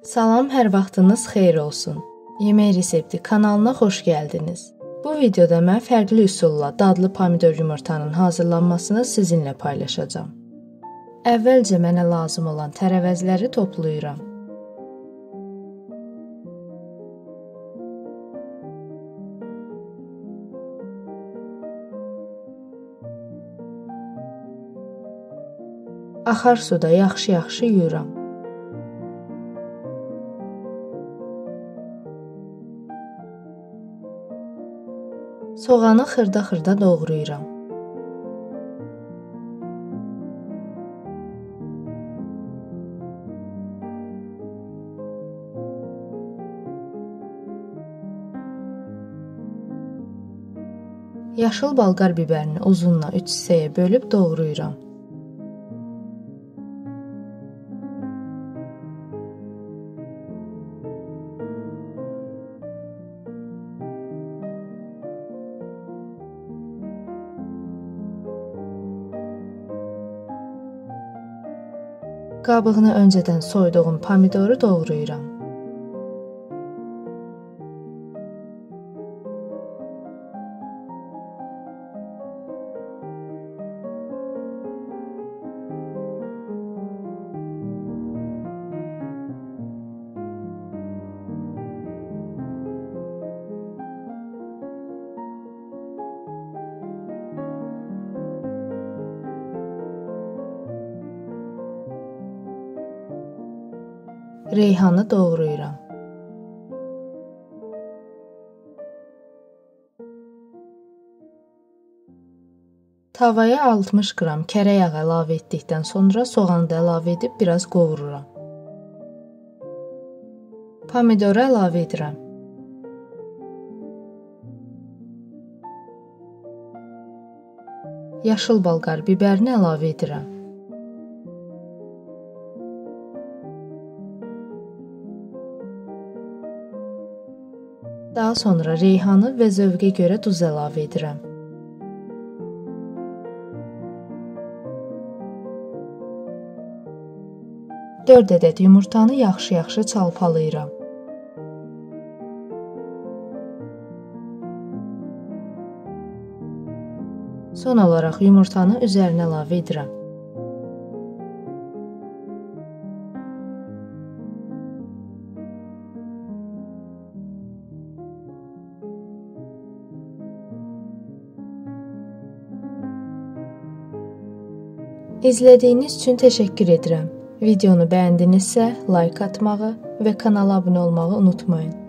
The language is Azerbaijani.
Salam, hər vaxtınız xeyir olsun. Yemək resepti kanalına xoş gəldiniz. Bu videoda mən fərqli üsulla dadlı pomidor yumurtanın hazırlanmasını sizinlə paylaşacağam. Əvvəlcə mənə lazım olan tərəvəzləri toplayıram. Axar suda yaxşı yuyuram. Soğanı xırda doğrayıram. Yaşıl balqar bibərini uzunla 3 hissəyə bölüb doğrayıram. Qabığını öncədən soyduğum pomidoru doğrayıram. Reyhanı doğrayıram. Tavaya 60 qram kərə yağı əlavə etdikdən sonra soğanı da əlavə edib biraz qovururam. Pomidoru əlavə edirəm. Yaşıl balqar bibərini əlavə edirəm. Daha sonra reyhanı və zövqə görə duz əlavə edirəm. Dörd ədəd yumurtanı yaxşı çalpalayıram. Son olaraq yumurtanı üzərinə əlavə edirəm. İzlədiyiniz üçün təşəkkür edirəm. Videonu bəyəndinizsə, like atmağı və kanala abunə olmağı unutmayın.